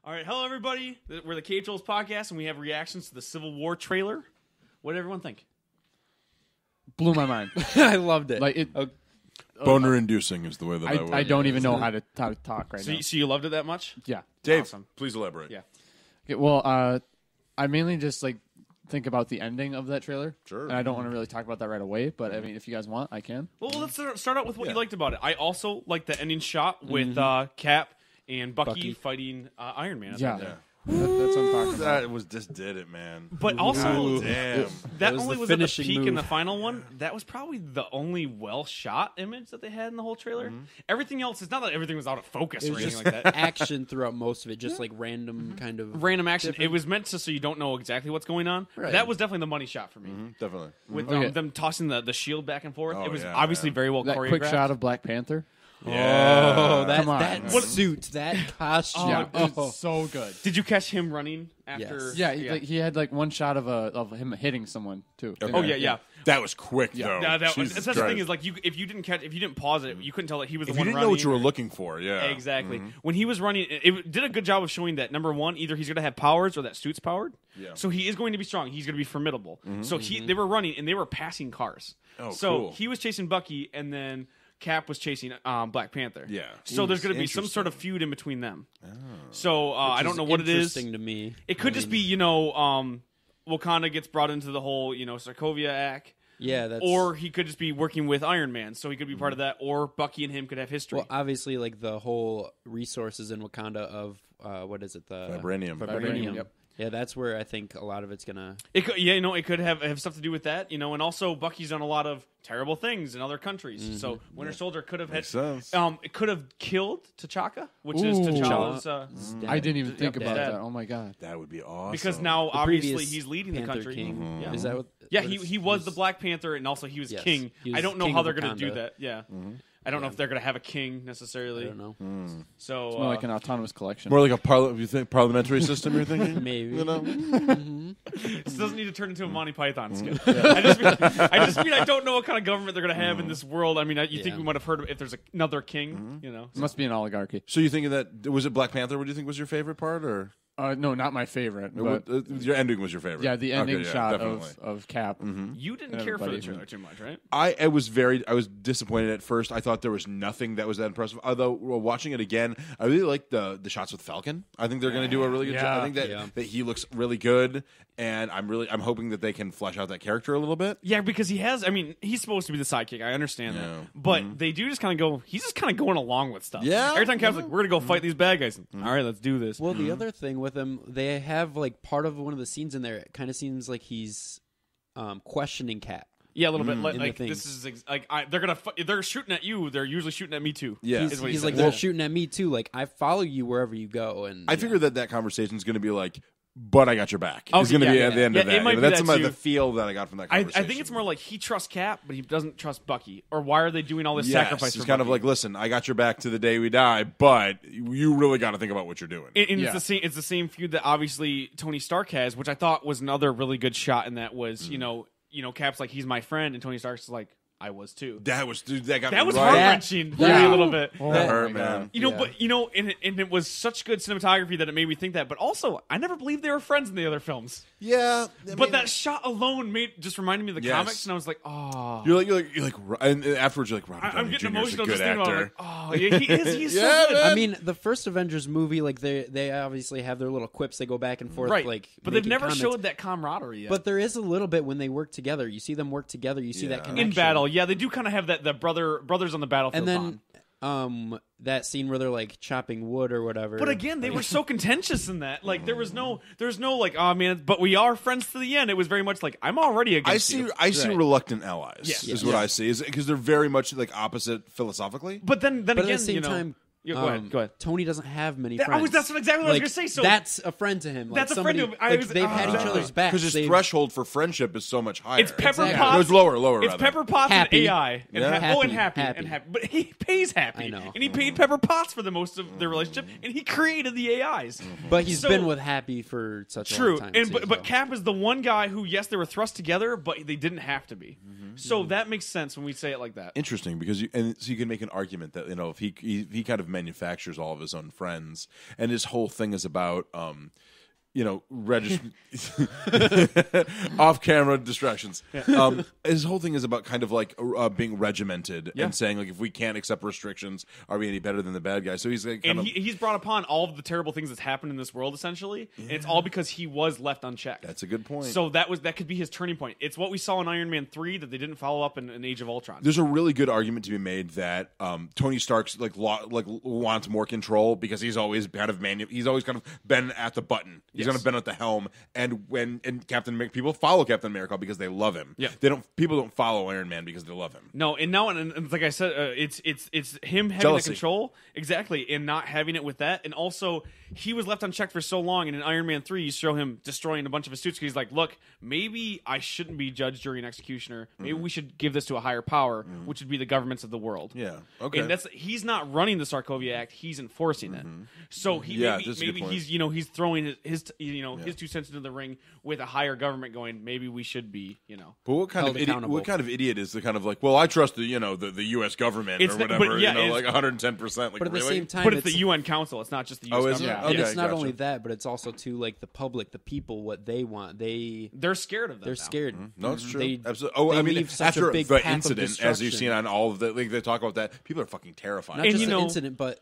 All right, hello everybody. We're the Cage Trolls podcast, and we have reactions to the Civil War trailer. What did everyone think? Blew my mind. I loved it. Like it, Boner-inducing is the way that I would. I don't even know how to talk right now. So you loved it that much? Yeah. Dave, Awesome. please elaborate. Yeah. Okay, well, I mainly just think about the ending of that trailer. Sure. And I don't want to really talk about that right away, but I mean, if you guys want, I can. Well, let's start out with what you liked about it. I also liked the ending shot with Cap and Bucky fighting Iron Man. Yeah. Yeah. That's what I'm talking about. That was just did it, man. But also, Damn. that was only the was at the finishing peak in move. the final one. That was probably the only well-shot image that they had in the whole trailer. Everything else, it's not that everything was out of focus It or was anything just like that. action throughout most of it, just like random kind of. Random action. different- It was meant to so you don't know exactly what's going on. Right. That was definitely the money shot for me. Definitely. With Okay. them tossing the shield back and forth. Oh, It was yeah, obviously man. very well That choreographed. quick shot of Black Panther. Yeah. Oh, that Come on. that suit, that costume. Yeah, it Oh. was so good. Did you catch him running after? Yes. Yeah, he had one shot of him hitting someone too. Okay. Oh yeah. That was quick, though. Yeah, that was, Jesus that's the thing Christ. is like if you didn't pause it, you couldn't tell that he was the if you one didn't running. know what you were looking for, yeah. Exactly. When he was running, it did a good job of showing that number one, either he's going to have powers or that suit's powered. Yeah. So he is going to be strong. He's going to be formidable. So they were running and they were passing cars. Oh, so cool. he was chasing Bucky and then Cap was chasing Black Panther. Yeah. So there's going to be some sort of feud in between them. So I don't know what it is. Interesting to me. It could just be Wakanda gets brought into the whole Sokovia act. Yeah, that's Or he could just be working with Iron Man, so he could be part of that. Or Bucky and him could have history. well, obviously, like the whole resources in Wakanda of what is it? The Vibranium. Vibranium. Yep. Yeah, that's where I think a lot of it's gonna. It could, it could have stuff to do with that, and also Bucky's done a lot of terrible things in other countries. So Winter Soldier could have had, Makes sense. it could have killed T'Chaka, which is Ooh. T'Challa's, I didn't even think Yep, about dead. that. Oh my god. That would be awesome. because now The obviously previous he's leading the Panther country. King. Yeah, Is that what? yeah, what he was the Black Panther, and also he was Yes, king. he was I don't know king how of they're going to do Wakanda. that. Yeah, I don't know if they're going to have a king necessarily. I don't know. So It's more like an autonomous collection. more like a parliamentary system. You're thinking, Maybe. This doesn't need to turn into a Monty Python skit. I just mean I don't know what kind of government they're going to have in this world. I mean, you think we might have heard of if there's another king, It must be an oligarchy. So you thinking that was it Black Panther? What do you think was your favorite part, or No, not my favorite. But your ending was your favorite? yeah, the ending Okay, yeah, shot definitely. of Cap. You didn't care for the Everybody. trailer too much, right? I was disappointed at first. I thought there was nothing that was that impressive. Although watching it again, I really like the shots with Falcon. I think they're going to do a really good job. I think that he looks really good, and I'm hoping that they can flesh out that character a little bit. Yeah, because he has. I mean, he's supposed to be the sidekick. I understand Yeah. that, but they do just kind of go. He's just kind of going along with stuff. Yeah. Every time Cap's like, "We're gonna go fight these bad guys." All right, let's do this. Well, the other thing with him, they have like part of one of the scenes in there. It kind of seems like he's questioning Cap. Yeah, a little bit. in Like the this things. is they're shooting at you. They're usually shooting at me too. Yeah. is what he He's said. like, they're shooting at me too. Like I follow you wherever you go, and I figured that conversation is going to be like, "But I got your back." Okay, It's going to yeah, be yeah, at the end yeah. of Yeah, that. it might be That's that the too. feel that I got from that I conversation. think it's more like he trusts Cap, but he doesn't trust Bucky. Or why are they doing all this Yes, sacrifice? it's for kind of Bucky? like, listen, I got your back to the day we die, but you really got to think about what you're doing. And Yeah. it's the same feud that obviously Tony Stark has, which I thought was another really good shot. In that was Cap's like, he's my friend, and Tony Stark's like, I was too. That was that got That me was right. heart wrenching for me Yeah. a little bit. That hurt, my man. God. But and it was such good cinematography that it made me think that. But also, I never believed they were friends in the other films. Yeah, But that shot alone just reminded me of the Yes. comics, and I was like, oh. you're like, and afterwards you're like, Robert I'm Downey getting Jr. is a emotional good just thinking about it. actor. I'm like, oh, yeah, he is. He's Yeah, so good. man. I mean, the first Avengers movie, like they obviously have their little quips. They go back and forth, Right. like, but they've making never comments. showed that camaraderie yet. But there is a little bit when they work together. You see them work together. You see that Yeah. connection in battle, yeah, they do kind of have that the brothers on the battlefield and then bond. that scene where they're like chopping wood or whatever. But again, they were so contentious in that. Like there's no like, oh man, but we are friends to the end. It was very much like, I'm already against you. I see Right. reluctant allies. Yes. Is what I see. Is because they're very much like opposite philosophically. But then but again, at the same time, Yeah, go ahead. Tony doesn't have many That- friends. that's exactly what I was Like, gonna say, so- that's a friend to him. Like, That's a friend somebody, to him. like, they've had each Exactly. other's backs. Because his They've- threshold for friendship is so much higher. It's Pepper Exactly. Potts. No, it's lower. It's rather. Pepper Potts Happy. and AI. And Yeah. and Happy. Happy. And Happy. But he pays Happy. I know. And he paid Pepper Potts for the most of their relationship, and he created the AIs. But he's So- been with Happy for such a True, long time. and too, but so. Cap is the one guy who, yes, they were thrust together, but they didn't have to be. So that makes sense when we say it like that. Interesting, because so you can make an argument that if he kind of manufactures all of his own friends, and his whole thing is about off-camera distractions. His whole thing is about kind of like being regimented and saying like, if we can't accept restrictions, are we any better than the bad guys? So he's like, he's brought upon all of the terrible things that's happened in this world, essentially, and it's all because he was left unchecked. That's a good point. So that could be his turning point. It's what we saw in Iron Man 3 that they didn't follow up in Age of Ultron. There's a really good argument to be made that Tony Stark's wants more control because he's always kind of been at the button. He's kind of been at the helm, and Captain America, people follow Captain America because they love him. Yeah, people don't follow Iron Man because they love him. No, and like I said, it's him having the control exactly, and not having it with that, and also he was left unchecked for so long. And in Iron Man 3, you show him destroying a bunch of his suits. He's like, look, maybe I shouldn't be judge, jury, and executioner. Maybe we should give this to a higher power, which would be the governments of the world. Yeah, okay. And he's not running the Sokovia Act; he's enforcing it. So maybe he's throwing his 2 cents into the ring with a higher government, going, maybe we should be, But what kind of idiot is the kind of like, well, I trust the U.S. government or whatever, like 110%. But at the same time, it's the UN Council. It's not just the U.S. government. Yeah. Okay, and it's not only that, but it's also to like the public, the people, what they want. They're scared of them. They're scared. No, it's true. Absolutely. After the incident, as you've seen on all of the, they talk about that, people are fucking terrified. Not just the incident, but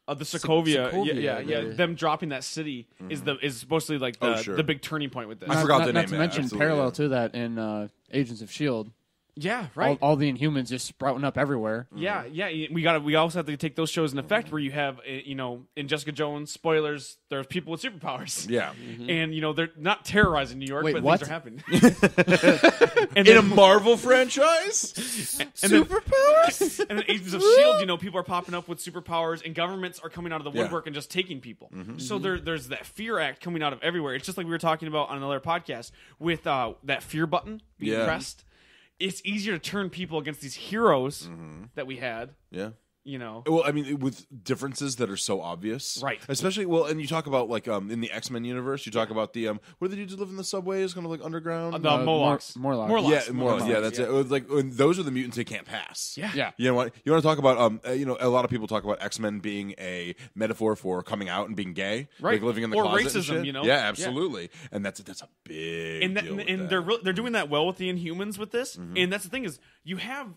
the Sokovia, them dropping that city is supposed to be like the big turning point with this. I forgot the name. Not to mention, parallel to that in Agents of S.H.I.E.L.D. Yeah, right. All the Inhumans just sprouting up everywhere. Yeah. We also have to take those shows in effect where you have, in Jessica Jones, spoilers, there's people with superpowers. Yeah. And, they're not terrorizing New York, but what? things are happening. In a Marvel franchise? Superpowers? And then Agents of S.H.I.E.L.D., people are popping up with superpowers, and governments are coming out of the woodwork and just taking people. So there's that fear act coming out of everywhere. It's just like we were talking about on another podcast with that fear button being pressed. It's easier to turn people against these heroes that we had. Yeah. Well, I mean, with differences that are so obvious, right? Especially, and you talk about like in the X-Men universe, you talk about the what are the dudes who live in the subways, kind of like underground? The Morlocks. Yeah, Morlocks. Yeah, that's it. Like those are the mutants they can't pass. Yeah. You know what? You want to talk about a lot of people talk about X-Men being a metaphor for coming out and being gay, right? Like living in the or closet racism. and shit. Yeah, absolutely. Yeah. And that's a big deal and they're doing that well with the Inhumans with this. And that's the thing is you have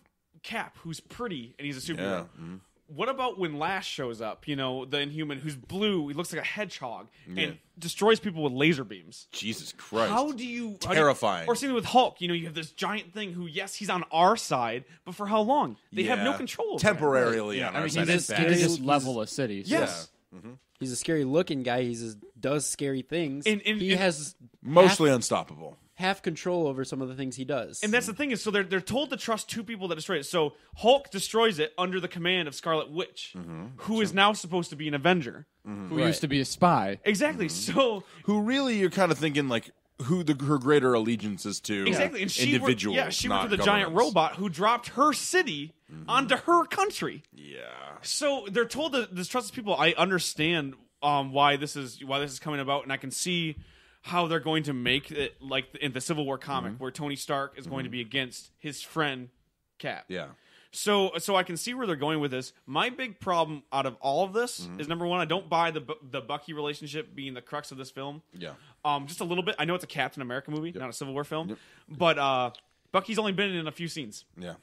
Cap, who's pretty and he's a superhero. Yeah. What about when Lash shows up, the Inhuman who's blue, he looks like a hedgehog, and destroys people with laser beams? Jesus Christ. How do you... Terrifying. Or same with Hulk, you have this giant thing who, yes, he's on our side, but for how long? They have no control over temporarily on our side. He just level a city. Yes. Yeah. He's a scary looking guy. He does scary things. He has mostly unstoppable. Half control over some of the things he does. And that's the thing is, so they're told to trust two people that destroy it. So Hulk destroys it under the command of Scarlet Witch, who is now supposed to be an Avenger. Who used to be a spy. Exactly. So who really you're kind of thinking like who her greater allegiance is to. Exactly. And individuals. She worked with the giant robot who dropped her city onto her country. Yeah. So they're told to distrust these people. I understand why this is coming about, and I can see how they're going to make it like in the Civil War comic where Tony Stark is going to be against his friend Cap. Yeah. So I can see where they're going with this. My big problem out of all of this is, number one, I don't buy the Bucky relationship being the crux of this film. Yeah. Just a little bit. I know it's a Captain America movie, not a Civil War film. But Bucky's only been in a few scenes. Yeah.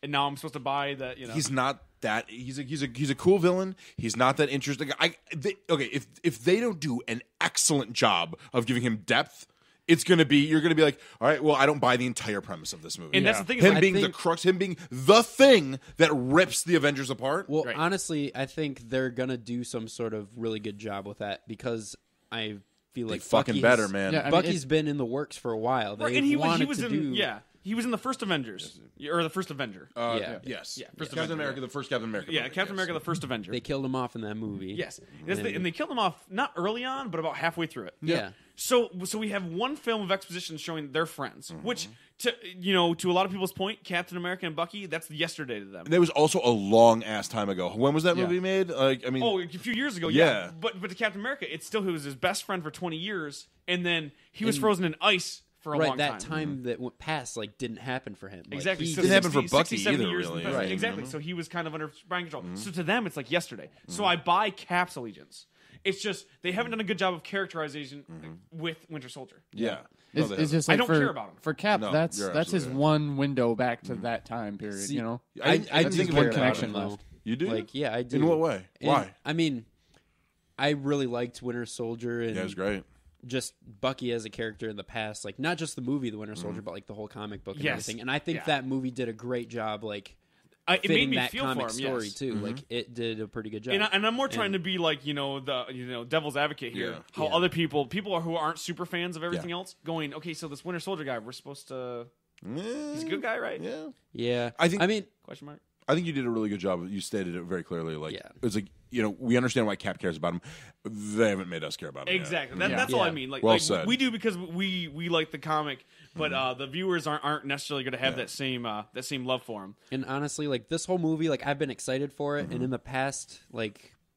And now I'm supposed to buy that, He's not that he's a cool villain. He's not that interesting. If they don't do an excellent job of giving him depth, you're gonna be like, all right, well, I don't buy the entire premise of this movie. And that's the thing, him being the crux, him being the thing that rips the Avengers apart. Well, honestly, I think they're gonna do some sort of really good job with that because I feel like fucking better, man. Yeah, Bucky's been in the works for a while. And he was in the first Avengers, or the first Avenger. Yes. First Captain America, the first Captain America. Yeah, Captain America, the first Avenger. They killed him off in that movie. Yes, and they killed him off not early on, but about halfway through it. Yeah. So we have one film of exposition showing they're friends, which to a lot of people's point, Captain America and Bucky, that's yesterday to them. And there was also a long ass time ago. When was that movie made? A few years ago. But to Captain America, it was his best friend for 20 years, and then he was frozen in ice for a long time. That time that went past didn't happen for him. Exactly. He So didn't happen for 60, Bucky 70 either, years really. in the past. Right. Exactly. So he was kind of under mind control. So to them, it's like yesterday. So I buy Cap's allegiance. It's just they haven't done a good job of characterization with Winter Soldier. Yeah. It's just like I don't care about him. For Cap, No, that's you're his absolutely right. one window back to that time period. See, You know, I That's do his care one about connection him, though. left. You do? Yeah, I do. In what way? And, Why? I mean, I really liked Winter Soldier and Yeah, it was great. just Bucky as a character in the past, not just the movie The Winter Soldier, but the whole comic book and Yes. everything. And I think Yeah. that movie did a great job, It fitting made me that feel comic for him. story Yes. too. It did a pretty good job. And I'm more trying to be like devil's advocate here. Yeah. How Yeah. other people who aren't super fans of everything Yeah. else, going, okay, so this Winter Soldier guy, we're supposed to. Eh, He's a good guy, right? Yeah. yeah, I think- mean, Question mark. I think you did a really good job. You stated it very clearly. Yeah. It's like, we understand why Cap cares about him. They haven't made us care about him. yet. Exactly. Yeah. That's all I Yeah. mean. Well said. We do because we like the comic, but the viewers aren't necessarily going to have that same love for him. and honestly, this whole movie, I've been excited for it, and in the past,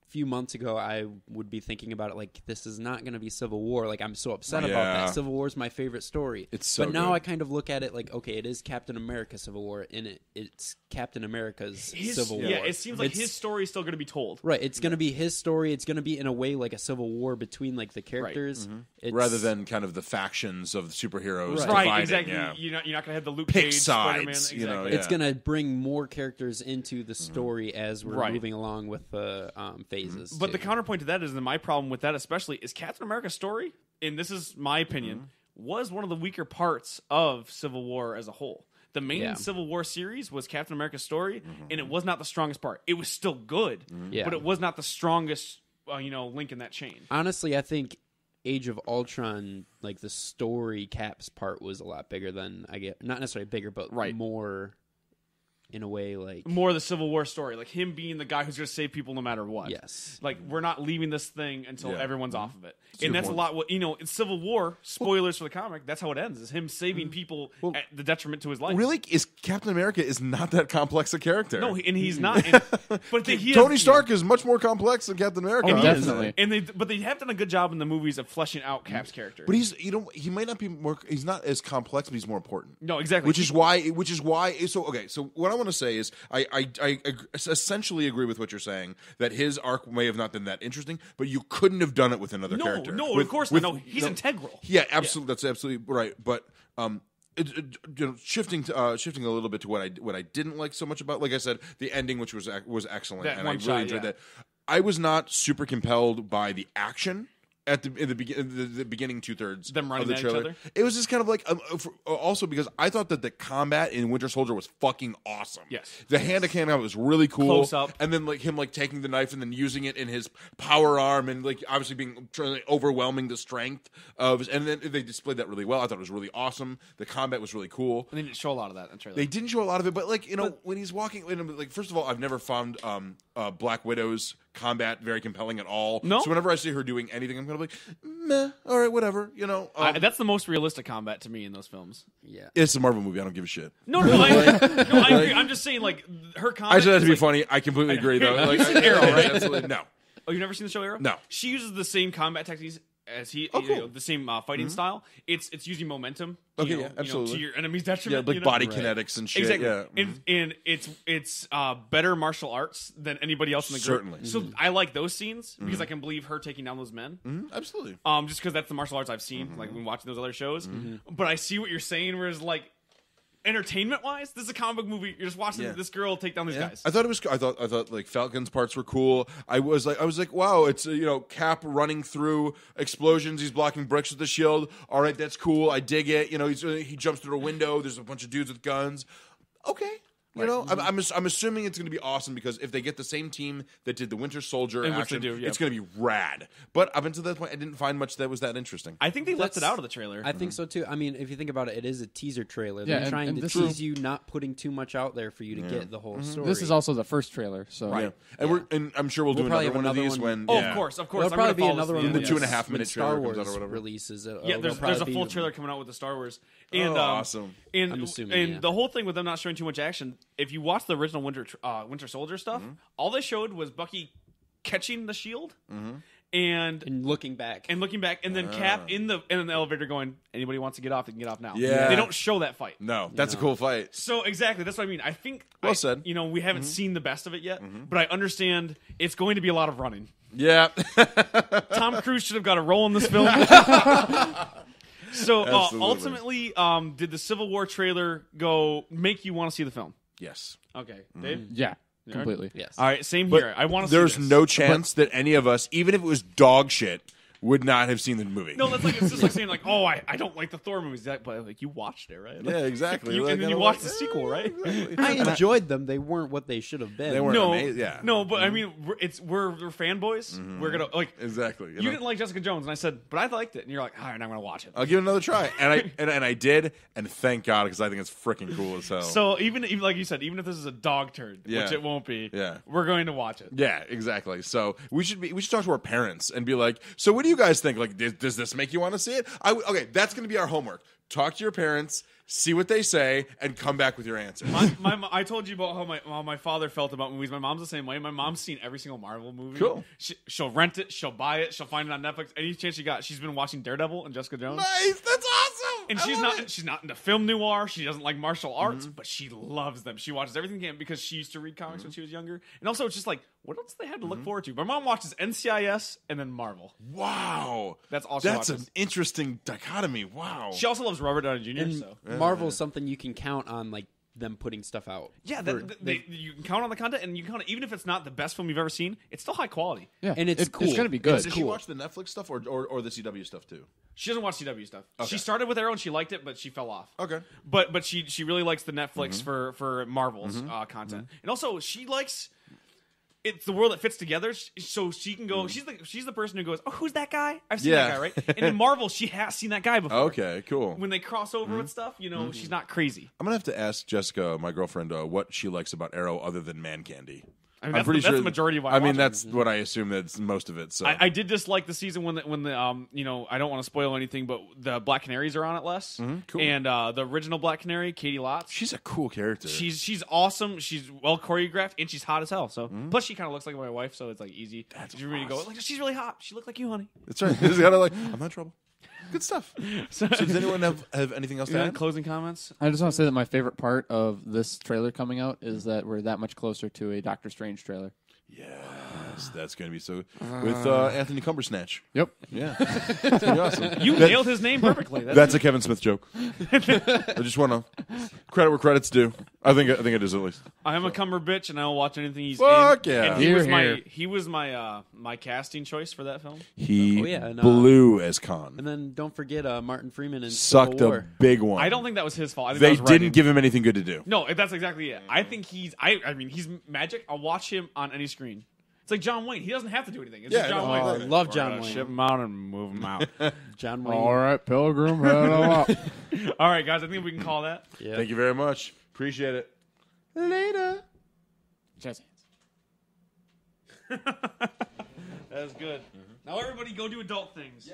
few months ago, I would be thinking about it this is not going to be Civil War. I'm so upset about Yeah. that. Civil War is my favorite story. It's so but now good. I kind of look at it okay, it is Captain America Civil War, and it's Captain America's Civil War. Yeah, it seems like It's- his story is still going to be told. Right, it's going to be his story. It's going to be in a way like a civil war between the characters, It's- Rather than kind of the factions of the superheroes. Right. Right, dividing, exactly. Yeah. You're not going to have the Luke Pick Cage, Spider-Man. sides, Exactly. yeah. it's going to bring more characters into the story as we're Right. moving along with the phases. But the too. counterpoint to that is that my problem with that especially is Captain America's story, and this is my opinion, was one of the weaker parts of Civil War as a whole. The main Yeah. Civil War series was Captain America's story, and it was not the strongest part. It was still good, Yeah. but it was not the strongest link in that chain. Honestly, I think Age of Ultron, the story Cap's part was a lot bigger than not necessarily bigger, but Right. more in a way More the Civil War story, like him being the guy who's going to save people no matter what. yes. Like, we're not leaving this thing until Yeah. everyone's off of it. a And good that's point. a lot what, in Civil War, spoilers for the comic, that's how it ends, is him saving people at the detriment to his life. Really, Captain America is not that complex a character. No, and he's not. But he Tony has, Stark is much more complex than Captain America. Oh, he is. definitely. But they have done a good job in the movies of fleshing out Cap's character. But he might not be more. He's not as complex, but he's more important. No, exactly. Which is why. So okay. So what I want to say is, I essentially agree with what you're saying, that his arc may have not been that interesting, but you couldn't have done it with another character. No, of course not. No, he's integral. Yeah, absolutely. That's absolutely right. But shifting a little bit to what I didn't like so much about, like I said, the ending, which was excellent, That and I one really shot, enjoyed yeah. that. I was not super compelled by the action. In the beginning 2/3 Them running of the at each trailer, other? it was just kind of also because I thought that the combat in Winter Soldier was fucking awesome. Yes. The hand-to-hand combat was really cool. Close up. And then him taking the knife and then using it in his power arm and obviously being overwhelming the strength of. And then they displayed that really well. I thought it was really awesome. The combat was really cool. And they didn't show a lot of that in the trailer. They didn't show a lot of it, but when he's walking, first of all, I've never found Black Widow's combat very compelling at all. No? So whenever I see her doing anything, I'm kind of like, meh, all right, whatever. That's the most realistic combat to me in those films. Yeah. It's a Marvel movie. I don't give a shit. No, I agree. I'm just saying, her combat. I said that to is be like- funny. I completely agree, though. You've seen Arrow, right? Absolutely, no. Oh, you've never seen the show Arrow? No. She uses the same combat techniques as he. Oh, cool. The same fighting style. It's using momentum. Okay, to, yeah, absolutely. to your enemy's Yeah, detriment. body Right. kinetics and shit. Exactly. Yeah. And it's better martial arts than anybody else in the group. Certainly. So I like those scenes because I can believe her taking down those men. Absolutely. Just because that's the martial arts I've seen, like when watching those other shows. But I see what you're saying, whereas entertainment wise, this is a comic book movie. You're just watching this girl take down these guys. I thought it was. I thought Falcon's parts were cool. I was like, wow, it's Cap running through explosions. He's blocking bricks with the shield. All right, that's cool. I dig it. He jumps through a window. There's a bunch of dudes with guns. Okay. I'm assuming it's going to be awesome because if they get the same team that did the Winter Soldier And which action, they do, yeah. it's going to be rad. But up until that point, I didn't find much that was that interesting. I think they left it That's- out of the trailer. I think so too. I mean, if you think about it, it is a teaser trailer. Yeah, They're trying and to this tease is- you, not putting too much out there for you to get the whole story. This is also the first trailer, so Yeah. And I'm sure we'll do We'll probably another have one of another these one. when. Oh, yeah. of course. There'll I'm probably be gonna follow another this one to The the end. 2.5-minute Star trailer Wars comes out or whatever. releases. Yeah, there's a full trailer coming out with the Star Wars. And, awesome. And, I'm assuming, and yeah. the whole thing with them not showing too much action, if you watch the original Winter Soldier stuff, all they showed was Bucky catching the shield and looking back, and then Cap in the elevator going, anybody wants to get off, they can get off now. Yeah. They don't show that fight. No, that's a cool fight. So exactly, that's what I mean. I think Well said. You know, we haven't seen the best of it yet, but I understand it's going to be a lot of running. Yeah. Tom Cruise should have got a role in this film. So ultimately, did the Civil War trailer make you want to see the film? Yes. Okay, Dave. Yeah, completely. yes. All right, same here. I want to. There's see this. no chance that any of us, even if it was dog shit, would not have seen the movie. No, that's like it's just like saying like, oh, I don't like the Thor movies, but like you watched it, right? Like, Yeah, exactly. and then you watched the sequel, right? I enjoyed them. They weren't what they should have been. They weren't. No, amazing. Yeah. no, but I mean, we're fanboys. We're gonna like Exactly. You didn't like Jessica Jones, and I said, but I liked it, and you're like, all right, I'm gonna watch it. I'll give it another try, and I did, and thank God because I think it's freaking cool as hell. So even like you said, even if this is a dog turd, Yeah. which it won't be, Yeah. we're going to watch it. Yeah, exactly. So we should talk to our parents and be like, so what do you guys think? Like, does this make you want to see it? Okay, that's going to be our homework. Talk to your parents, see what they say, and come back with your answer. I told you about how my father felt about movies. My mom's the same way. My mom's seen every single Marvel movie. Cool. She'll rent it. She'll buy it. She'll find it on Netflix. Any chance she got, she's been watching Daredevil and Jessica Jones. Nice, that's awesome. And she's not into film noir. She doesn't like martial arts, but she loves them. She watches everything again because she used to read comics when she was younger. And also, it's just like, what else do they have to look forward to? My mom watches NCIS and then Marvel. Wow, That's also that's an interesting dichotomy. Wow. She also loves Robert Downey Jr. And So Marvel's something you can count on, like them putting stuff out. yeah, you can count on the content, and you can count even if it's not the best film you've ever seen, it's still high quality. Yeah, And it's cool. It's gonna be good. Did she watch the Netflix stuff or the CW stuff too? She doesn't watch CW stuff. Okay. She started with Arrow and she liked it, but she fell off. Okay. But she really likes the Netflix for Marvel's content, and also she likes. It's the world that fits together, so she can go. She's the person who goes, "Oh, who's that guy? I've seen that guy, right?" And in Marvel, she has seen that guy before. Okay, cool. When they cross over with stuff, you know, she's not crazy. I'm gonna have to ask Jessica, my girlfriend, what she likes about Arrow other than man candy. I mean, I'm pretty that's sure the majority of why I mean, watch it. that's what I assume that's most of it. So I did dislike the season when the you know, I don't want to spoil anything, but the Black Canaries are on it less. cool. And the original Black Canary, Katie Lotz, she's a cool character. she's awesome. She's well choreographed and she's hot as hell. So plus she kind of looks like my wife, so it's like easy for me to go like she's really hot. She looked like you, honey. That's right. It's kind of like I'm not in trouble. Good stuff. So does anyone have anything else to add? Closing comments. I just want to say that my favorite part of this trailer coming out is that we're that much closer to a Doctor Strange trailer. Yes, that's going to be so with Anthony Cumbersnatch. Yep. Yeah, that's gonna be awesome. You nailed his name perfectly. That's a Kevin Smith joke. I just want to credit where credit's due. I think it is at least. I am a Cumber bitch, and I will watch anything he's Fuck in. yeah. And Here. he was my my casting choice for that film. He and, blew as Khan. And then don't forget Martin Freeman and Sucked Civil a War. big one. I don't think that was his fault. I think They that was writing. didn't give him anything good to do. No, that's exactly it. I think I mean, he's magic. I'll watch him on any screen. It's like John Wayne. He doesn't have to do anything. It's just John Wayne. I love John We're gonna Wayne. Ship him out and move him out. John Wayne. All right, Pilgrim, head on up. All right, guys. I think we can call that. Yeah. Thank you very much. Appreciate it. Later. Jazz hands. That was good. Now everybody go do adult things.